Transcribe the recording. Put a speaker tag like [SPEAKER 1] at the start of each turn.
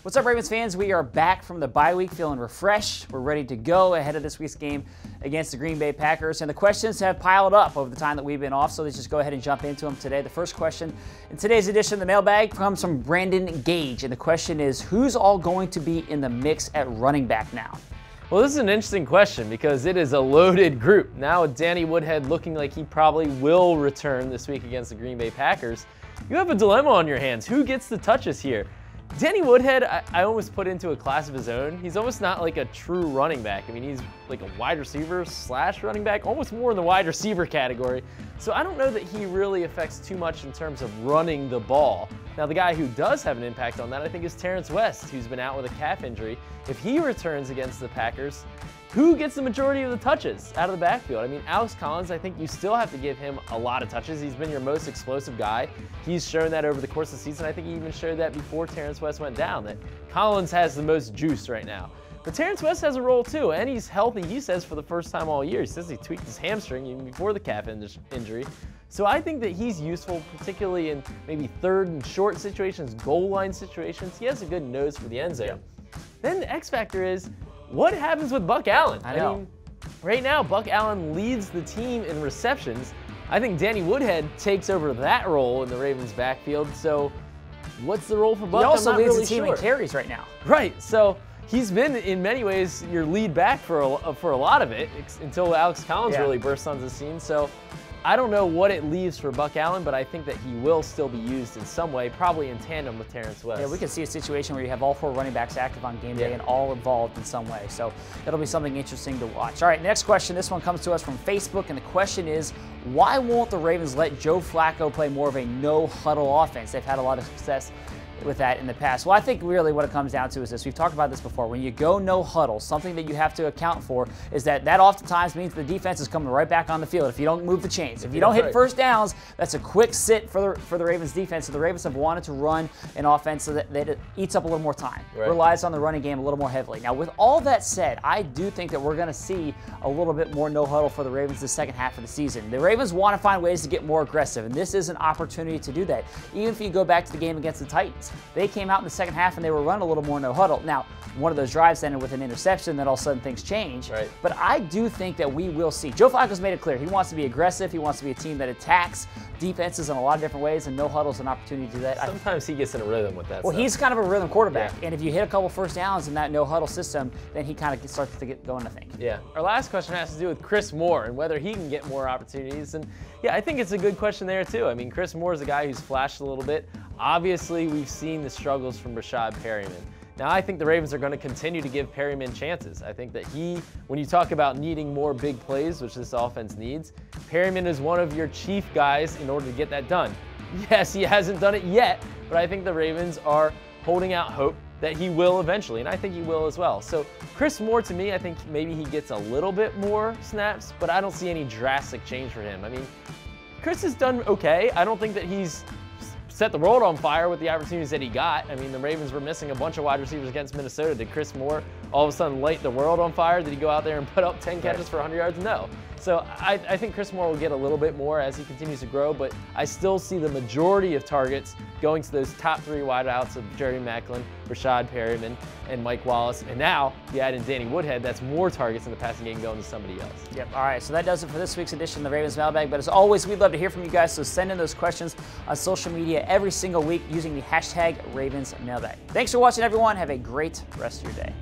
[SPEAKER 1] What's up, Ravens fans? We are back from the bye week feeling refreshed. We're ready to go ahead of this week's game against the Green Bay Packers. And the questions have piled up over the time that we've been off, so let's just go ahead and jump into them today. The first question in today's edition of the Mailbag comes from Brandon Gage. And the question is, who's all going to be in the mix at running back now?
[SPEAKER 2] Well, this is an interesting question because it is a loaded group. Now with Danny Woodhead looking like he probably will return this week against the Green Bay Packers, you have a dilemma on your hands. Who gets the touches here? Danny Woodhead, I almost put into a class of his own. He's almost not like a true running back. I mean, he's like a wide receiver / running back, almost more in the wide receiver category. So I don't know that he really affects too much in terms of running the ball. Now, the guy who does have an impact on that, I think, is Terrence West, who's been out with a calf injury. If he returns against the Packers, who gets the majority of the touches out of the backfield? I mean, Alex Collins, I think you still have to give him a lot of touches. He's been your most explosive guy. He's shown that over the course of the season. I think he even showed that before Terrence West went down, that Collins has the most juice right now. But Terrence West has a role too, and he's healthy, he says, for the first time all year. He says he tweaked his hamstring even before the calf injury. So I think that he's useful, particularly in maybe third and short situations, goal line situations. He has a good nose for the end zone. Yeah. Then the X factor is, what happens with Buck Allen? I mean, right now, Buck Allen leads the team in receptions. I think Danny Woodhead takes over that role in the Ravens' backfield. So what's the role for Buck?
[SPEAKER 1] He also leads the team in carries right now.
[SPEAKER 2] Right. So he's been, in many ways, your lead back for a lot of it until Alex Collins really burst onto the scene. So I don't know what it leaves for Buck Allen, but I think that he will still be used in some way, probably in tandem with Terrence West.
[SPEAKER 1] Yeah, we could see a situation where you have all 4 running backs active on game day and all involved in some way. So that'll be something interesting to watch. All right, next question. This one comes to us from Facebook, and the question is, why won't the Ravens let Joe Flacco play more of a no-huddle offense? They've had a lot of success with that in the past. Well, I think really what it comes down to is this. We've talked about this before. When you go no huddle, something that you have to account for is that oftentimes means the defense is coming right back on the field if you don't move the chains. If you don't hit first downs, that's a quick sit for the Ravens defense. So the Ravens have wanted to run an offense so that it eats up a little more time, relies on the running game a little more heavily. Now, with all that said, I do think that we're going to see a little bit more no huddle for the Ravens the second half of the season. The Ravens want to find ways to get more aggressive, and this is an opportunity to do that. Even if you go back to the game against the Titans, they came out in the second half and they were running a little more no huddle. Now, one of those drives ended with an interception, then all of a sudden things change. Right. But I do think that we will see. Joe Flacco's made it clear. He wants to be aggressive. He wants to be a team that attacks defenses in a lot of different ways, and no huddle is an opportunity to do that.
[SPEAKER 2] Sometimes he gets in a rhythm with that.
[SPEAKER 1] Well, he's kind of a rhythm quarterback, and if you hit a couple first downs in that no huddle system, then he kind of starts to get going, I think.
[SPEAKER 2] Yeah. Our last question has to do with Chris Moore and whether he can get more opportunities. And yeah, I think it's a good question there too. I mean, Chris Moore is a guy who's flashed a little bit. Obviously, we've seen the struggles from Rashad Perryman. Now, I think the Ravens are going to continue to give Perryman chances. I think that when you talk about needing more big plays, which this offense needs, Perryman is one of your chief guys in order to get that done. Yes, he hasn't done it yet, but I think the Ravens are holding out hope that he will eventually, and I think he will as well. So Chris Moore, to me, I think maybe he gets a little bit more snaps, but I don't see any drastic change for him. I mean, Chris has done okay. I don't think that he's set the world on fire with the opportunities that he got. I mean, the Ravens were missing a bunch of wide receivers against Minnesota. Did Chris Moore all of a sudden light the world on fire? Did he go out there and put up 10 catches for 100 yards? No. So I think Chris Moore will get a little bit more as he continues to grow, but I still see the majority of targets going to those top 3 wideouts of Jerry Maclin, Rashad Perryman, and Mike Wallace. And now, you add in Danny Woodhead, that's more targets in the passing game going to somebody else.
[SPEAKER 1] Yep. All right, so that does it for this week's edition of the Ravens Mailbag. But as always, we'd love to hear from you guys, so send in those questions on social media every single week using the hashtag Ravens Mailbag. Thanks for watching, everyone. Have a great rest of your day.